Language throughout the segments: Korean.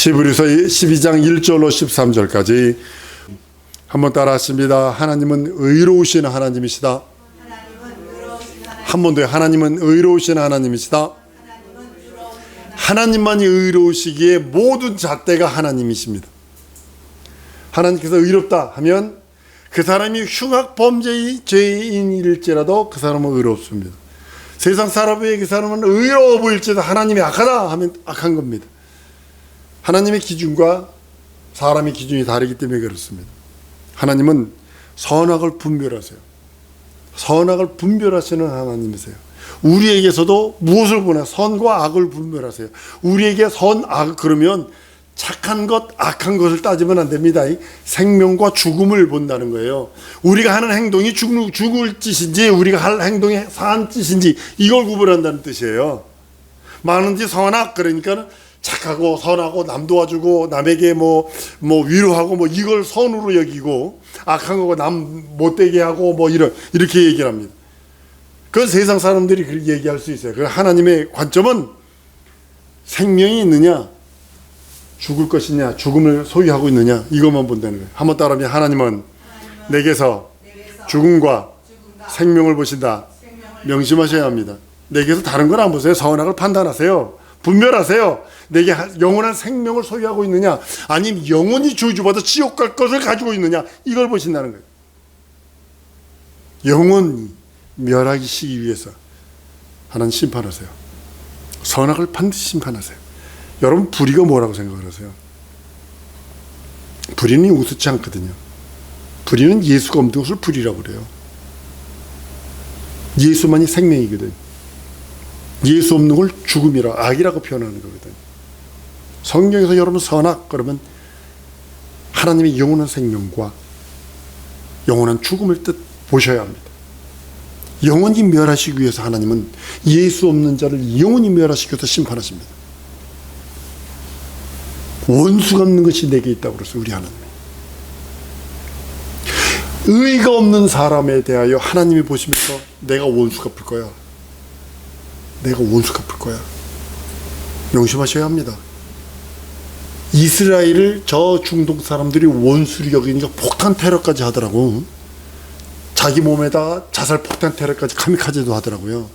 히브리서 12장 1절로 13절까지 한번 따라 하십니다. 하나님은 의로우신 하나님이시다. 한 번 더요. 하나님은 의로우신 하나님이시다. 하나님만이 의로우시기에 모든 잣대가 하나님이십니다. 하나님께서 의롭다 하면 그 사람이 흉악 범죄의 죄인일지라도 그 사람은 의롭습니다. 세상 사람에게 그 사람은 의로워 보일지라도 하나님이 악하다 하면 악한 겁니다. 하나님의 기준과 사람의 기준이 다르기 때문에 그렇습니다. 하나님은 선악을 분별하세요. 선악을 분별하시는 하나님이세요. 우리에게서도 무엇을 보나 선과 악을 분별하세요. 우리에게 선, 악 그러면 착한 것, 악한 것을 따지면 안 됩니다. 생명과 죽음을 본다는 거예요. 우리가 하는 행동이 죽을 짓인지 우리가 할 행동이 산 짓인지 이걸 구분한다는 뜻이에요. 많은지 선악 그러니까 착하고 선하고 남 도와주고 남에게 뭐 위로하고 이걸 선으로 여기고 악한 거고 남 못되게 하고 이렇게 얘기를 합니다. 그건 세상 사람들이 그렇게 얘기할 수 있어요. 그 하나님의 관점은 생명이 있느냐 죽을 것이냐 죽음을 소유하고 있느냐 이것만 본다는 거예요. 한번 따라하면 하나님은 내게서 죽음과 생명을 보신다. 명심하셔야 합니다. 내게서 다른 걸 안 보세요. 선악을 판단하세요. 분별하세요. 내게 영원한 생명을 소유하고 있느냐 아니면 영원히 저주받아 지옥 갈 것을 가지고 있느냐 이걸 보신다는 거예요. 영원히 멸하시기 위해서 하나님 심판하세요. 선악을 반드시 심판하세요. 여러분 불의가 뭐라고 생각을 하세요? 불의는 우습지 않거든요. 불의는 예수가 없는 것을 불의라고 그래요. 예수만이 생명이거든요. 예수 없는 걸 죽음이라 악이라고 표현하는 거거든요. 성경에서 여러분 선악 그러면 하나님의 영원한 생명과 영원한 죽음을 뜻 보셔야 합니다. 영원히 멸하시기 위해서 하나님은 예수 없는 자를 영원히 멸하시기 위해서 심판하십니다. 원수 갚는 것이 내게 있다고 그랬어요. 우리 하나님. 의가 없는 사람에 대하여 하나님이 보시면서 내가 원수 갚을 거야. 내가 원수 갚을 거야. 명심하셔야 합니다. 이스라엘을 저 중동 사람들이 원수로 여기니까 폭탄 테러까지 하더라고. 자기 몸에다가 자살 폭탄 테러까지 카미카제도 하더라고요.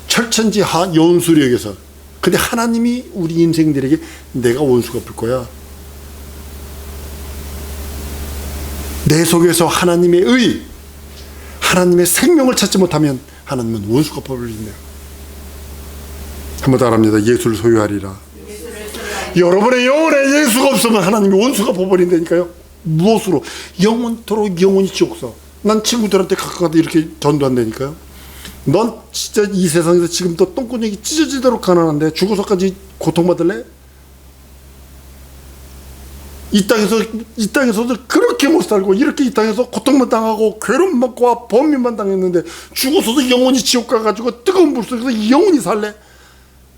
철천지 원수로 여기서. 근데 하나님이 우리 인생들에게 내가 원수 갚을 거야. 내 속에서 하나님의 의, 하나님의 생명을 찾지 못하면 하나님은 원수 갚아버린대요. 한번 따라합니다. 예수를 소유하리라. 여러분의 영혼에 예수가 없으면 하나님이 원수 갚아버린다니까요. 무엇으로? 영원토록 영원히 지옥사. 난 친구들한테 가까이 이렇게 전도한다니까요. 넌 진짜 이 세상에서 지금 또 똥구녕이 찢어지도록 가난한데 죽어서까지 고통받을래? 이 땅에서도 그렇게 못 살고 이렇게 이 땅에서 고통만 당하고 괴롭힘과 범민만 당했는데 죽어서도 영원히 지옥 가가지고 뜨거운 불 속에서 영원히 살래?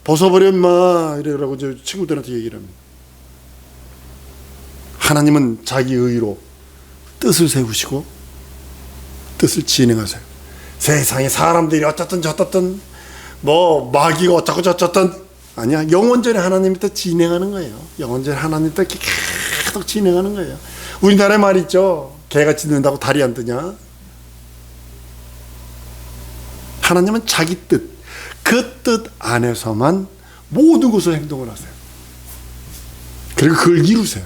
벗어버려 인마 이래라고 저 친구들한테 얘기를 합니다. 하나님은 자기 의로 뜻을 세우시고 뜻을 진행하세요. 세상에 사람들이 어쨌든 저쨌든 마귀가 어쩌고 저쩌든 아니야. 영원전에 하나님이 또 진행하는 거예요. 영원전에 하나님이 또 계속 진행하는 거예요. 우리나라에 말 있죠. 개가 짖는다고 다리 안 뜨냐. 하나님은 자기 뜻, 그 뜻 안에서만 모든 것을 행동을 하세요. 그리고 그걸 이루세요.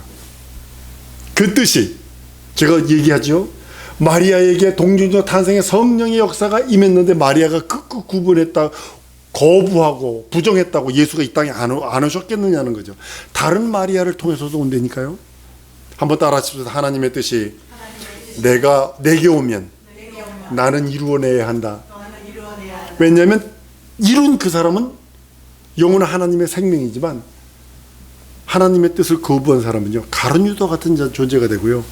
그 뜻이 제가 얘기하죠. 마리아에게 동정녀 탄생의 성령의 역사가 임했는데 마리아가 극구 구분했다, 거부하고 부정했다고 예수가 이 땅에 안 오셨겠느냐는 거죠. 다른 마리아를 통해서도 온다니까요. 한번 따라 하십시오. 하나님의 뜻이 내게 오면 나는 이루어내야 한다. 왜냐하면 이룬 그 사람은 영원한 하나님의 생명이지만 하나님의 뜻을 거부한 사람은요 가룟 유다 같은 존재가 되고요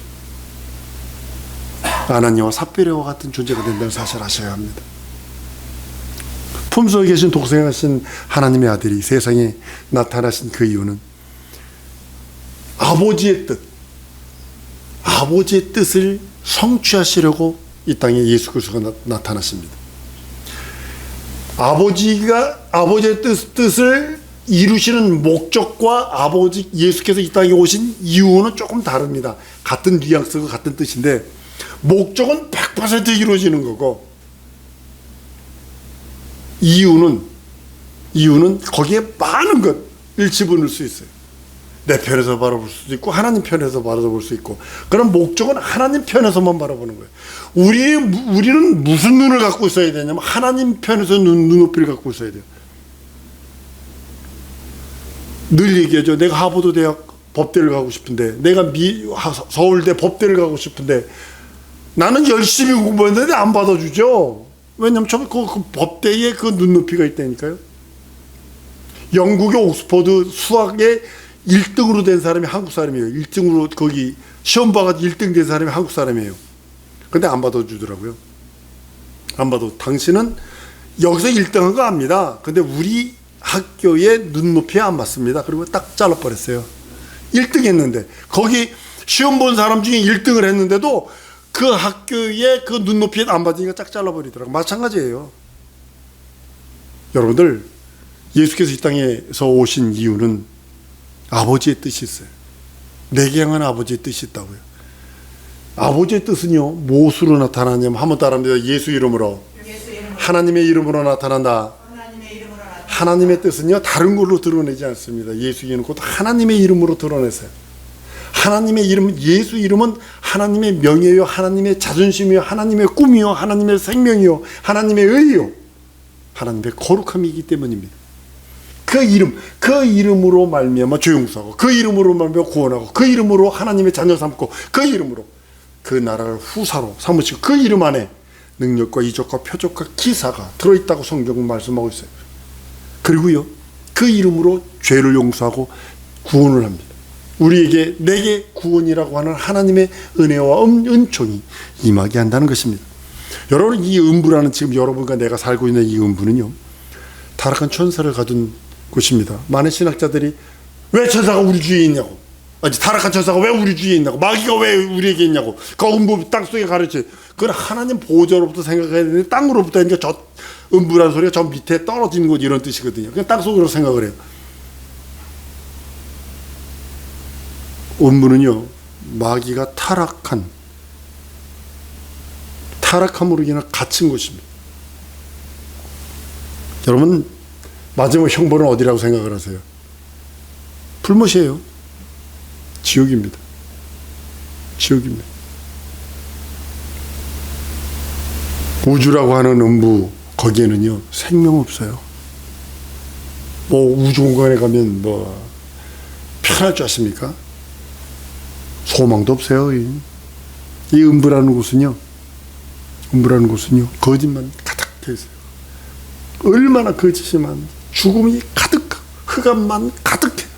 아나니아와 삽비라와 같은 존재가 된다는 사실을 아셔야 합니다. 품속에 계신 독생하신 하나님의 아들이 세상에 나타나신 그 이유는 아버지의 뜻을 성취하시려고 이 땅에 예수 그리스도가 나타나십니다. 아버지의 뜻을 이루시는 목적과 아버지 예수께서 이 땅에 오신 이유는 조금 다릅니다. 같은 뉘앙스고 같은 뜻인데 목적은 100% 이루어지는 거고 이유는 거기에 많은 것을 집어넣을 수 있어요. 내 편에서 바라볼 수도 있고 하나님 편에서 바라볼 수 있고, 그런 목적은 하나님 편에서만 바라보는 거예요. 우리는 무슨 눈을 갖고 있어야 되냐면 하나님 편에서 눈높이를 갖고 있어야 돼요. 늘 얘기하죠. 내가 하버드 대학 법대를 가고 싶은데, 내가 서울대 법대를 가고 싶은데 나는 열심히 공부했는데 안 받아주죠. 왜냐면 그 법대에 그 눈높이가 있다니까요. 영국의 옥스퍼드 수학에 1등으로 된 사람이 한국 사람이에요. 1등으로 거기 시험 봐가지고 1등 된 사람이 한국 사람이에요. 근데 안 받아주더라고요. 안 받아. 당신은 여기서 1등한 거 압니다. 근데 우리 학교의 눈높이에 안 맞습니다. 그리고 딱 잘라버렸어요. 1등 했는데, 거기 시험 본 사람 중에 1등을 했는데도 그 학교의 그 눈높이에 안 맞으니까 짝 잘라버리더라고요. 마찬가지예요. 여러분들, 예수께서 이 땅에서 오신 이유는 아버지의 뜻이 있어요. 내게 향한 아버지의 뜻이 있다고요. 아버지의 뜻은요, 무엇으로 나타나냐면, 한번 따라합니다. 예수 이름으로. 하나님의 이름으로 나타난다. 하나님의 뜻은요, 다른 걸로 드러내지 않습니다. 예수 이름은 곧 하나님의 이름으로 드러내세요. 하나님의 이름, 예수 이름은 하나님의 명예요, 하나님의 자존심이요, 하나님의 꿈이요, 하나님의 생명이요, 하나님의 의요, 하나님의 거룩함이기 때문입니다. 그 이름으로 말미암아 죄용서하고, 그 이름으로 말미암아 구원하고, 그 이름으로 하나님의 자녀 삼고, 그 이름으로 그 나라를 후사로 삼으시고, 그 이름 안에 능력과 이적과 표적과 기사가 들어있다고 성경은 말씀하고 있어요. 그리고요, 그 이름으로 죄를 용서하고 구원을 합니다. 우리에게, 내게 구원이라고 하는 하나님의 은혜와 은총이 임하게 한다는 것입니다. 여러분, 이 음부라는, 지금 여러분과 내가 살고 있는 이 음부는요, 타락한 천사를 가둔 곳입니다. 많은 신학자들이 왜 천사가 우리 주위에 있냐고, 타락한 천사가 왜 우리 주위에 있냐고, 마귀가 왜 우리에게 있냐고, 그 음부 땅속에 가르쳐. 그건 하나님 보호자로부터 생각해야 되는데, 땅으로부터 하니까 저 음부라는 소리가 저 밑에 떨어지는 곳, 이런 뜻이거든요. 그냥 땅속으로 생각을 해요. 음부는요, 마귀가 타락함으로 인해 갇힌 곳입니다. 여러분, 마지막 형벌은 어디라고 생각을 하세요? 불못이에요. 지옥입니다. 지옥입니다. 우주라고 하는 음부, 거기에는요, 생명 없어요. 우주 공간에 가면 편할 줄 아십니까? 소망도 없어요. 이 음부라는 곳은요, 거짓만 가득해 있어요. 얼마나 거짓이 많은지, 죽음이 가득하고 흑암만 가득해요.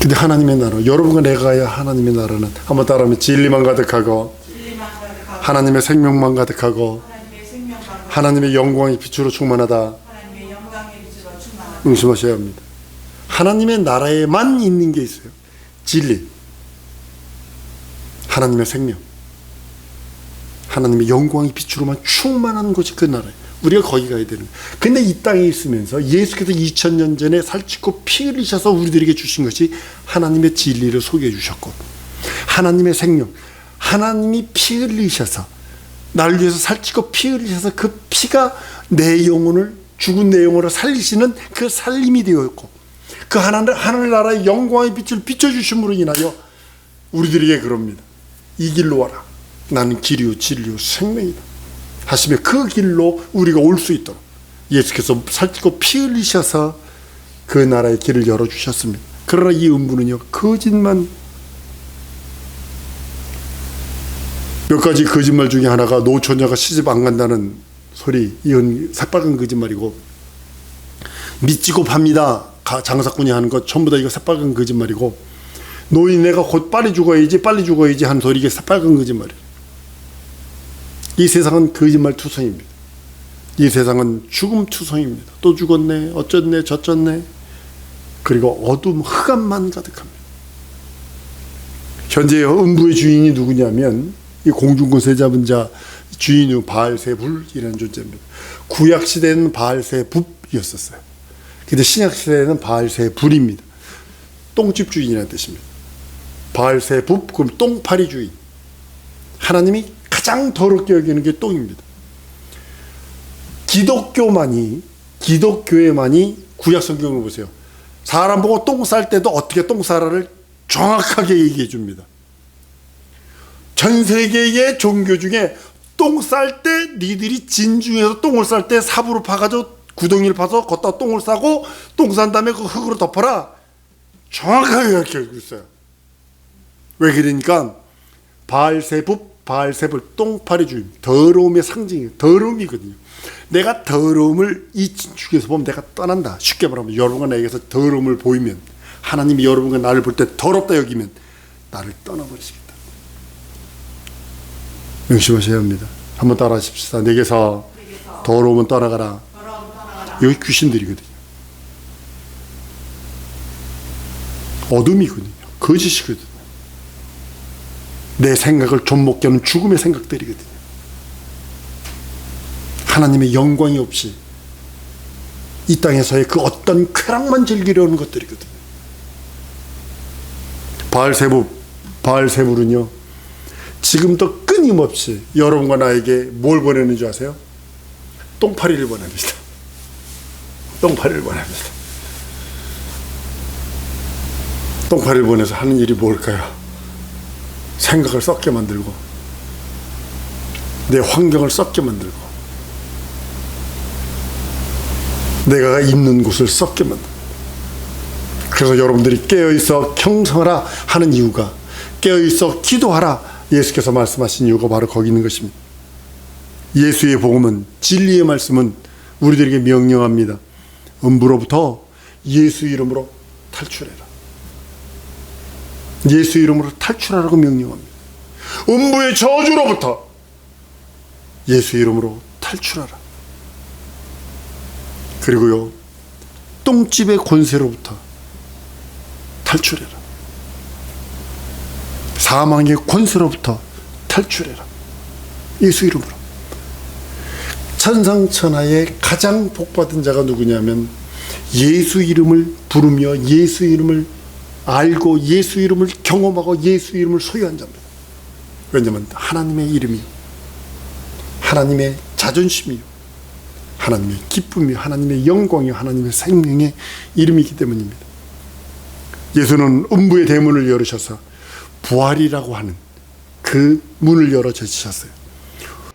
근데 하나님의 나라, 여러분과 내가 가야 하나님의 나라는, 한번 따라하면 진리만 가득하고 하나님의 생명만 가득하고 하나님의 영광의 빛으로 충만하다. 응심하셔야 합니다. 하나님의 나라에만 있는 게 있어요. 진리, 하나님의 생명, 하나님의 영광의 빛으로만 충만한 곳이 그 나라예요. 우리가 거기 가야 되는 거예요. 근데 이 땅에 있으면서 예수께서 2000년 전에 살찌고 피 흘리셔서 우리들에게 주신 것이 하나님의 진리를 소개해 주셨고, 하나님의 생명, 하나님이 피 흘리셔서 나를 위해서 살찌고 피 흘리셔서 그 피가 내 영혼을, 죽은 내 영혼을 살리시는 그 살림이 되었고, 그 하늘나라의 영광의 빛을 비춰주심으로 인하여 우리들에게 그럽니다. 이 길로 와라. 나는 길이요 진리요 생명이다 하시며 그 길로 우리가 올 수 있도록 예수께서 살찌고 피 흘리셔서 그 나라의 길을 열어주셨습니다. 그러나 이 음부는요, 거짓만, 몇 가지 거짓말 중에 하나가 노처녀가 시집 안 간다는 소리, 이건 새빨간 거짓말이고, 믿지고 팝니다 장사꾼이 하는 것 전부 다 이거 새빨간 거짓말이고, 노인네가 곧 빨리 죽어야지 하는 소리, 이게 새빨간 거짓말이에요. 이 세상은 거짓말 투성입니다. 이 세상은 죽음 투성입니다. 또 죽었네, 어쩌네, 저쩌네. 그리고 어둠, 흑암만 가득합니다. 현재 음부의 주인이 누구냐면 이 공중권 세자분 자 주인이 바알세불이라는 존재입니다. 구약 시대는 바알세붑이었었어요. 근데 신약 시대는 바알세불입니다. 똥집 주인이라는 뜻입니다. 바알세붑, 그럼 똥파리 주인. 하나님이 가장 더럽게 여기는 게 똥입니다. 기독교에만이 구약 성경을 보세요. 사람 보고 똥 쌀 때도 어떻게 똥 싸라를 정확하게 얘기해 줍니다. 전 세계의 종교 중에 똥 쌀 때 니들이 진중에서 똥을 쌀 때 삽으로 파가지고 구덩이를 파서 걷다 똥을 싸고 똥 싼 다음에 그 흙으로 덮어라. 정확하게 가르쳐주고 있어요. 왜 그러니까 바알세불 똥파리 주인, 더러움의 상징이에요. 더러움이거든요. 내가 더러움을 이 진축에서 보면 내가 떠난다. 쉽게 말하면 여러분과 나에게서 더러움을 보이면, 하나님이 여러분과 나를 볼 때 더럽다 여기면 나를 떠나버리시겠다. 명심하셔야 합니다. 한번 따라 하십시다. 내게서 더러움은 떠나가라. 여기 귀신들이거든요. 어둠이거든요. 거짓이거든요. 내 생각을 좀먹게 하는 죽음의 생각들이거든요. 하나님의 영광이 없이 이 땅에서의 그 어떤 쾌락만 즐기려는 것들이거든요. 바알세불은요, 지금도 끊임없이 여러분과 나에게 뭘 보내는 줄 아세요? 똥파리를 보냅니다. 똥파리를 보냅니다. 똥파리를 보내서 하는 일이 뭘까요? 생각을 썩게 만들고 내 환경을 썩게 만들고 내가 있는 곳을 썩게 만들고. 그래서 여러분들이 깨어있어 경성하라 하는 이유가, 깨어있어 기도하라 예수께서 말씀하신 이유가 바로 거기 있는 것입니다. 예수의 복음은, 진리의 말씀은 우리들에게 명령합니다. 음부로부터 예수 이름으로 탈출해라. 예수 이름으로 탈출하라고 명령합니다. 음부의 저주로부터 예수 이름으로 탈출하라. 그리고요, 똥집의 권세로부터 탈출해라. 사망의 권세로부터 탈출해라. 예수 이름으로. 천상천하의 가장 복받은 자가 누구냐면 예수 이름을 부르며 예수 이름을 알고 예수 이름을 경험하고 예수 이름을 소유한 자입니다. 왜냐하면 하나님의 이름이, 하나님의 자존심이요, 하나님의 기쁨이요, 하나님의 영광이요, 하나님의 생명의 이름이기 때문입니다. 예수는 음부의 대문을 열으셔서 부활이라고 하는 그 문을 열어주셨어요.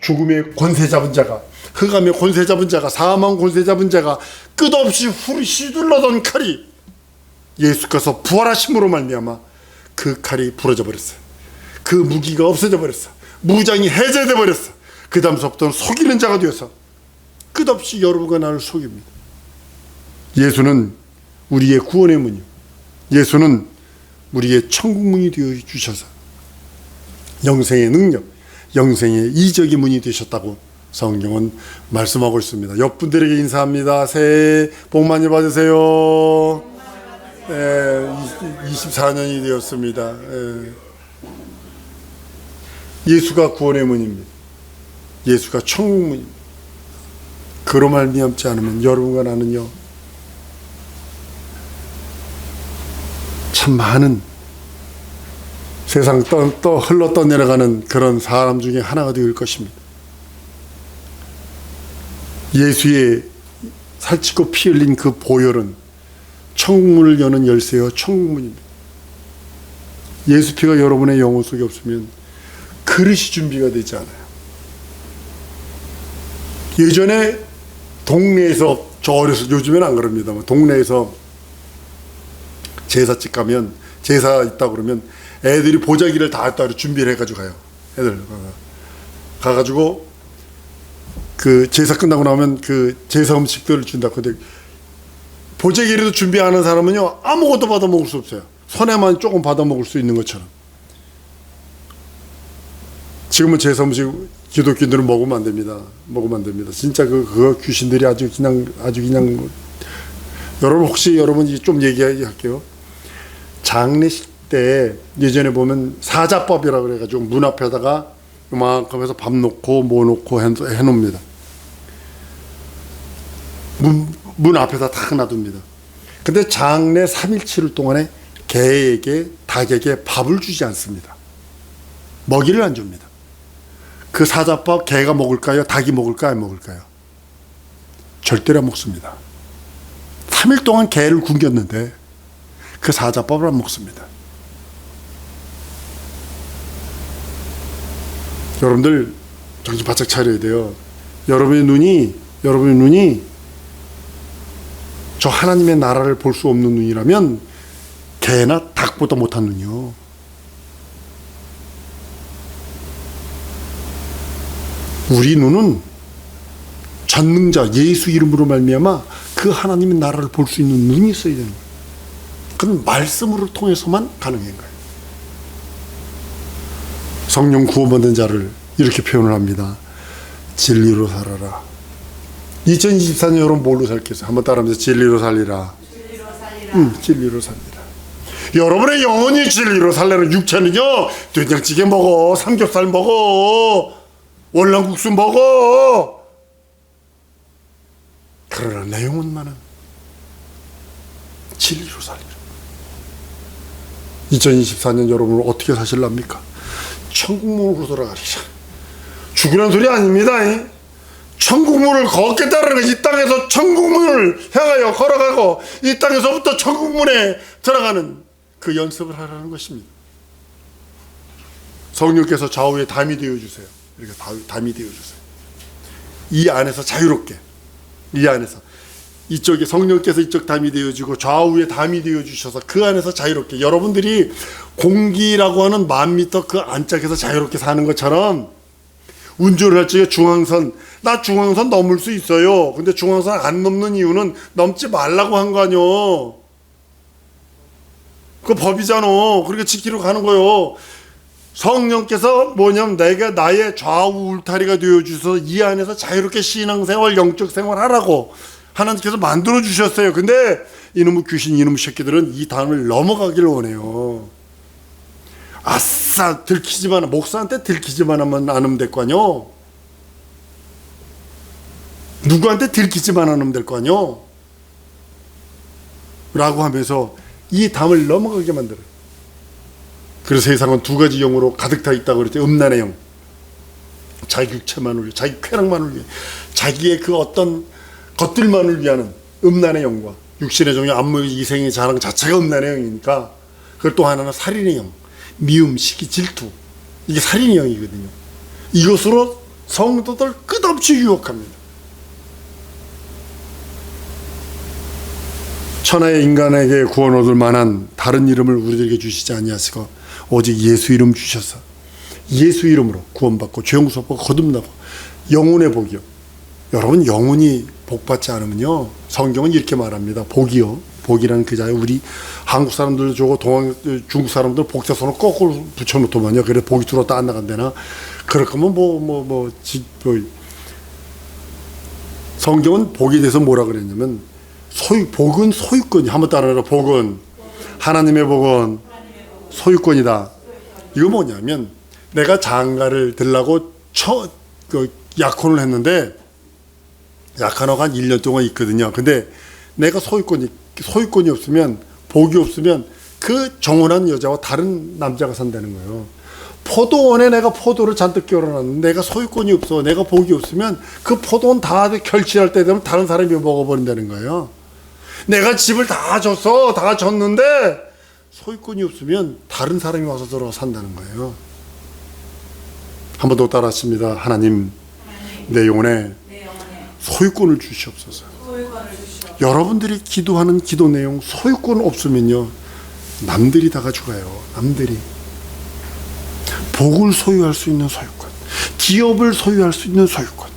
죽음의 권세 잡은 자가, 흑암의 권세 잡은 자가, 사망 권세 잡은 자가 끝없이 휘둘러던 칼이 예수께서 부활하심으로 말미암아 그 칼이 부러져 버렸어요. 그 무기가 없어져 버렸어. 무장이 해제돼 버렸어. 그 다음서부터는 속이는 자가 되어서 끝없이 여러분과 나를 속입니다. 예수는 우리의 구원의 문이요, 예수는 우리의 천국 문이 되어 주셔서 영생의 능력, 영생의 이적의 문이 되셨다고 성경은 말씀하고 있습니다. 옆분들에게 인사합니다. 새해 복 많이 받으세요. 24년이 되었습니다. 예수가 구원의 문입니다. 예수가 천국 문입니다. 그로 말미암지 않으면 여러분과 나는요, 참 많은 세상 흘러 떠내려가는 그런 사람 중에 하나가 될 것입니다. 예수의 살찌고 피 흘린 그 보혈은 천국문을 여는 열쇠요, 천국문입니다. 예수 피가 여러분의 영혼 속에 없으면 그릇이 준비가 되지 않아요. 예전에 동네에서, 저 어렸을, 요즘에는 안 그럽니다만, 동네에서 제사집 가면, 제사 있다 그러면 애들이 보자기를 다 준비를 해가지고 가요. 애들 가가지고 그 제사 끝나고 나오면 그 제사 음식들을 준다. 근데 보자기라도 준비하는 사람은요, 아무것도 받아 먹을 수 없어요. 손에만 조금 받아 먹을 수 있는 것처럼. 지금은 제사 음식 기독교인들은 먹으면 안 됩니다. 먹으면 안 됩니다. 진짜 그 귀신들이 아주 그냥 여러분, 혹시 여러분이 좀 얘기할게요. 장례식 때 예전에 보면 사자법이라고 그래가지고 문 앞에다가 요만큼 해서 밥 놓고 뭐 놓고 해놓습니다. 문 앞에다 탁 놔둡니다. 근데 장래 3일 7일 동안에 개에게 닭에게 밥을 주지 않습니다. 먹이를 안 줍니다. 그 사자밥 개가 먹을까요? 닭이 먹을까요? 안 먹을까요? 절대로 안 먹습니다. 3일 동안 개를 굶겼는데 그 사자밥을 안 먹습니다. 여러분들 정신 바짝 차려야 돼요. 여러분의 눈이 저 하나님의 나라를 볼 수 없는 눈이라면 개나 닭보다 못한 눈이요. 우리 눈은 전능자 예수 이름으로 말미암아 그 하나님의 나라를 볼 수 있는 눈이 있어야 되는 거예요. 그건 말씀으로 통해서만 가능한 거예요. 성령 구원받은 자를 이렇게 표현을 합니다. 진리로 살아라. 2024년 여러분 뭘로 살겠어요? 한번 따라하면서 진리로 살리라. 진리로 살리라. 여러분의 영혼이 진리로 살려는 육체는요, 된장찌개 먹어, 삼겹살 먹어, 월남국수 먹어. 그러나 내 영혼만은 진리로 살리라. 2024년 여러분을 어떻게 사실랍니까? 천국문으로 돌아가리라. 죽으라는 소리 아닙니다. 천국문을 걷겠다는 것이 이 땅에서 천국문을 향하여 걸어가고 이 땅에서부터 천국문에 들어가는 그 연습을 하라는 것입니다. 성령께서 좌우에 담이 되어주세요. 이렇게 담이 되어주세요. 이 안에서 자유롭게, 이 안에서 이쪽에 성령께서 이쪽 담이 되어주고 좌우에 담이 되어주셔서 그 안에서 자유롭게, 여러분들이 공기라고 하는 10,000m 그 안짝에서 자유롭게 사는 것처럼 운전을 할 적에 나 중앙선 넘을 수 있어요. 근데 중앙선 안 넘는 이유는 넘지 말라고 한 거 아니요. 그 법이잖아. 그렇게 지키러 가는 거요. 성령께서 뭐냐면 내가 나의 좌우 울타리가 되어주셔서 이 안에서 자유롭게 신앙생활, 영적 생활 하라고 하나님께서 만들어 주셨어요. 근데 이놈의 귀신, 이놈의 새끼들은 이 단을 넘어가기를 원해요. 아싸, 목사한테 들키지만 않으면 될 거 아니요. 누구한테 들키지만 않으면 될 거 아니요. 라고 하면서 이 담을 넘어가게 만들어요. 그래서 세상은 두 가지 영으로 가득 차 있다고 그랬죠. 음란의 영, 자기 육체만을 위해, 자기 쾌락만을 위해, 자기의 그 어떤 것들만을 위하는 음란의 영과 육신의 종의 안무, 이생의 자랑 자체가 음란의 영이니까, 그걸 또 하나는 살인의 영, 미움, 시기, 질투, 이게 살인의 영이거든요. 이것으로 성도들 끝없이 유혹합니다. 천하의 인간에게 구원 얻을 만한 다른 이름을 우리들에게 주시지 아니하시고 오직 예수 이름 주셔서 예수 이름으로 구원받고 죄 용서받고 거듭나고 영혼의 복이요. 여러분, 영혼이 복받지 않으면요, 성경은 이렇게 말합니다. 복이요, 복이라는 그 자에 우리 한국 사람들 저거 중국 사람들 복자손을 거꾸로 붙여놓더만요. 그래 복이 들어왔다 안 나간다나. 그럴 거면 성경은 복에 대해서 뭐라 그랬냐면 복은 소유권이, 한번 따라해라. 복은, 하나님의 복은 소유권이다. 이거 뭐냐면 내가 장가를 들라고 약혼을 했는데 약혼하고 한 1년 동안 있거든요. 근데 내가 소유권이 없으면, 복이 없으면 그 정혼한 여자와 다른 남자가 산다는 거예요. 포도원에 내가 포도를 잔뜩 끼워놨는데 내가 소유권이 없어, 내가 복이 없으면 그 포도원 다 결실할 때 되면 다른 사람이 먹어버린다는 거예요. 내가 집을 다 줬는데 소유권이 없으면 다른 사람이 와서 들어가 산다는 거예요. 한 번 더 따라하십니다. 하나님, 내 영혼에 소유권을 주시옵소서. 여러분들이 기도하는 기도 내용, 소유권 없으면요, 남들이 다 가져가요. 남들이. 복을 소유할 수 있는 소유권, 기업을 소유할 수 있는 소유권,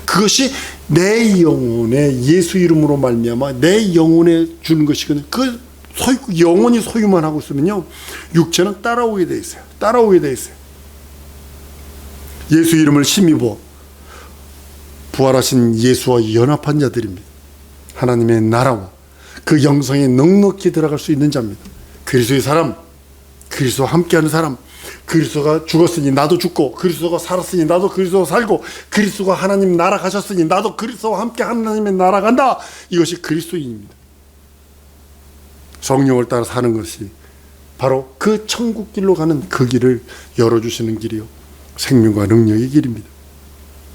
그것이 내 영혼에 예수 이름으로 말미암아 내 영혼에 주는 것이거든요. 그 영혼이 소유만 하고 있으면요, 육체는 따라오게 돼 있어요. 예수 이름을 힘입어 부활하신 예수와 연합한 자들입니다. 하나님의 나라와 그 영성에 넉넉히 들어갈 수 있는 자입니다. 그리스도의 사람, 그리스도와 함께하는 사람, 그리스도가 죽었으니 나도 죽고, 그리스도가 살았으니 나도 그리스도가 살고, 그리스도가 하나님 나라 가셨으니 나도 그리스도와 함께 하나님의 나라 간다. 이것이 그리스도인입니다. 성령을 따라 사는 것이 바로 그 천국 길로 가는 그 길을 열어주시는 길이요, 생명과 능력의 길입니다.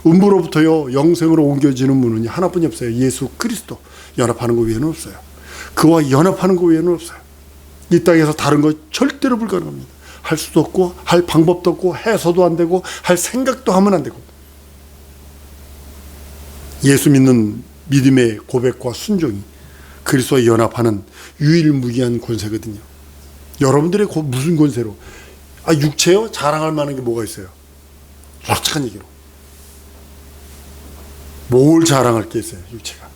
음부로부터요 영생으로 옮겨지는 문은 하나뿐이 없어요. 예수 그리스도. 연합하는 것 외에는 없어요. 그와 연합하는 것 외에는 없어요. 이 땅에서 다른 것 절대로 불가능합니다. 할 수도 없고, 할 방법도 없고, 해서도 안 되고, 할 생각도 하면 안 되고. 예수 믿는 믿음의 고백과 순종이 그리스도와 연합하는 유일무이한 권세거든요. 여러분들의 무슨 권세로? 육체요? 자랑할 만한 게 뭐가 있어요? 솔직한 얘기로 뭘 자랑할 게 있어요, 육체가.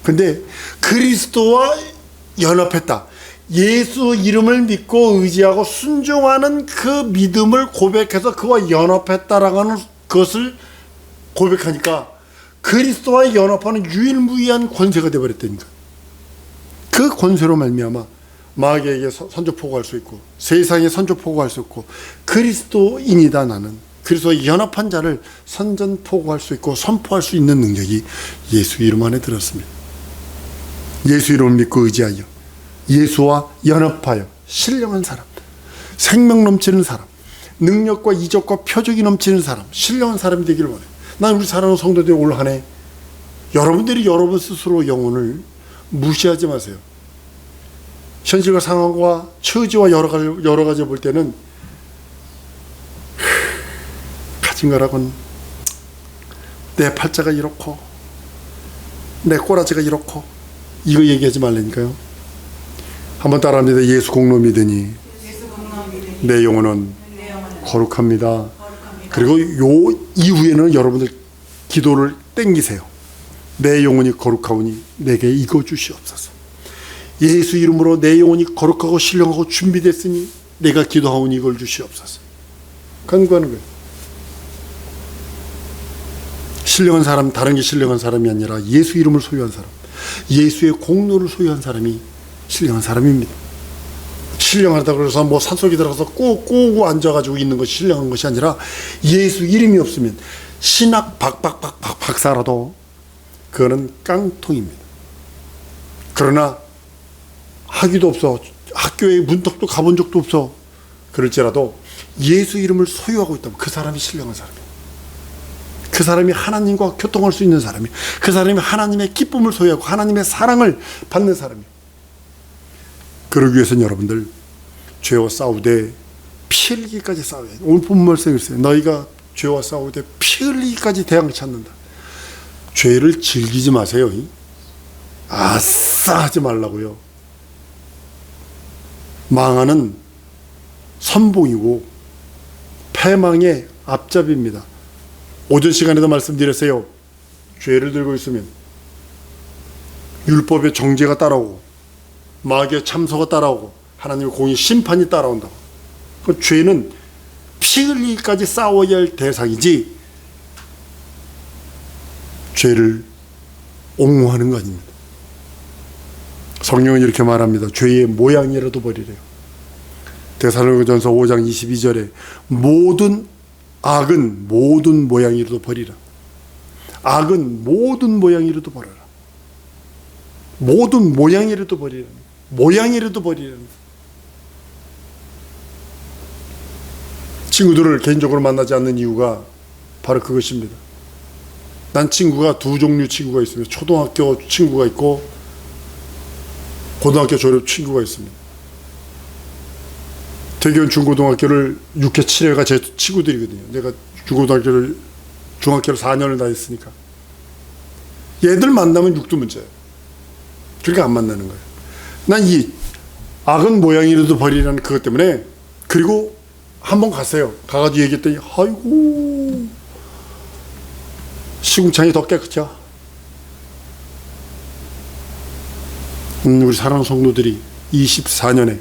근데 그리스도와 연합했다, 예수 이름을 믿고 의지하고 순종하는 그 믿음을 고백해서 그와 연합했다라는 것을 고백하니까 그리스도와 연합하는 유일무이한 권세가 되어버렸다니까. 그 권세로 말미암아 마귀에게 선조포고할 수 있고, 세상에 선조포고할 수 있고, 그리스도인이다 나는, 그리스도와 연합한 자를 선전포고할 수 있고 선포할 수 있는 능력이 예수 이름 안에 들었습니다. 예수 이름을 믿고 의지하여 예수와 연합하여 신령한 사람, 생명 넘치는 사람, 능력과 이적과 표적이 넘치는 사람, 신령한 사람이 되기를 원해요. 난 우리 사랑하는 성도들이 올 한 해 여러분들이 여러분 스스로 영혼을 무시하지 마세요. 현실과 상황과 처지와 여러 가지 볼 때는 가진 거라곤 내 팔자가 이렇고 내 꼬라지가 이렇고 이거 얘기하지 말라니까요. 한번 따라합니다. 예수 공로 믿으니 내 영혼은 거룩합니다. 그리고 요 이후에는 여러분들 기도를 땡기세요. 내 영혼이 거룩하오니 내게 이거 주시옵소서. 예수 이름으로 내 영혼이 거룩하고 신령하고 준비됐으니 내가 기도하오니 이걸 주시옵소서. 간구하는 거예요. 신령한 사람, 다른 게 신령한 사람이 아니라 예수 이름을 소유한 사람, 예수의 공로를 소유한 사람이 신령한 사람입니다. 신령하다고 해서 뭐 산속에 들어가서 꼬고 앉아가지고 있는 것이 신령한 것이 아니라, 예수 이름이 없으면 신학 박사라도 그거는 깡통입니다. 그러나 학위도 없어, 학교에 문턱도 가본 적도 없어, 그럴지라도 예수 이름을 소유하고 있다면 그 사람이 신령한 사람이에요. 그 사람이 하나님과 교통할 수 있는 사람이에요. 그 사람이 하나님의 기쁨을 소유하고 하나님의 사랑을 받는 사람이에요. 그러기 위해서는 여러분들 죄와 싸우되 피 흘리기까지 싸워야 돼요. 오늘 본문 말씀에 있어요. 너희가 죄와 싸우되 피 흘리기까지 대항을 찾는다. 죄를 즐기지 마세요. 아싸 하지 말라고요. 망하는 선봉이고 패망의 앞잡이입니다. 오전 시간에도 말씀드렸어요. 죄를 들고 있으면 율법의 정죄가 따라오고 마귀의 참소가 따라오고 하나님의 공의 심판이 따라온다고. 그 죄는 피 흘리기까지 싸워야 할 대상이지 죄를 옹호하는 거 아닙니다. 성령은 이렇게 말합니다. 죄의 모양이라도 버리래요. 데살로니가전서 5장 22절에 모든 악은 모든 모양이라도 버리라. 악은 모든 모양이라도 버려라. 모든 모양이라도 버리라. 모양이라도 버리라. 친구들을 개인적으로 만나지 않는 이유가 바로 그것입니다. 난 친구가 두 종류 친구가 있습니다. 초등학교 친구가 있고 고등학교 졸업 친구가 있습니다. 대교원 중고등학교를 6회 7회가 제 친구들이거든요. 내가 중학교를 4년을 다녔으니까. 얘들 만나면 육두 문제예요. 그러니까 안 만나는 거예요. 난 이 악은 모양이라도 버리라는 그것 때문에. 그리고 한번 갔어요. 가가지고 얘기했더니 아이고 시궁창이 더 깨끗해. 우리 사랑하는 성도들이 24년에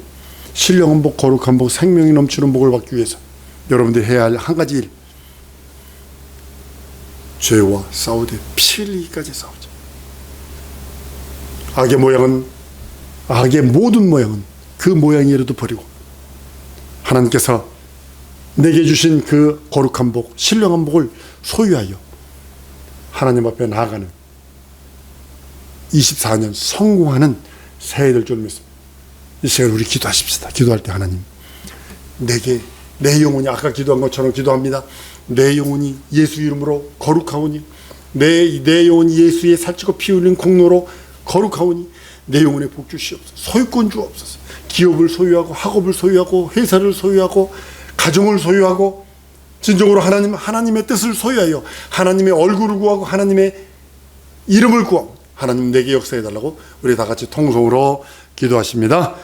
신령한 복, 거룩한 복, 생명이 넘치는 복을 받기 위해서 여러분들이 해야 할 한 가지 일, 죄와 싸우되 피 흘리기까지 싸우자. 악의 모양은, 악의 모든 모양은 그 모양이라도 버리고 하나님께서 내게 주신 그 거룩한 복, 신령한 복을 소유하여 하나님 앞에 나아가는 24년 성공하는 새해 될 줄 믿습니다. 이 시간 우리 기도하십시다. 기도할 때 하나님, 내게 내 영혼이 아까 기도한 것처럼 기도합니다. 내 영혼이 예수 이름으로 거룩하오니, 내 영혼이 예수의 살찌고 피 흘린 공로로 거룩하오니 내 영혼에 복 주시옵소서. 소유권 주옵소서. 기업을 소유하고 학업을 소유하고 회사를 소유하고 가정을 소유하고 진정으로 하나님의 뜻을 소유하여 하나님의 얼굴을 구하고 하나님의 이름을 구하고 하나님 내게 역사해달라고 우리 다 같이 통성으로 기도하십니다.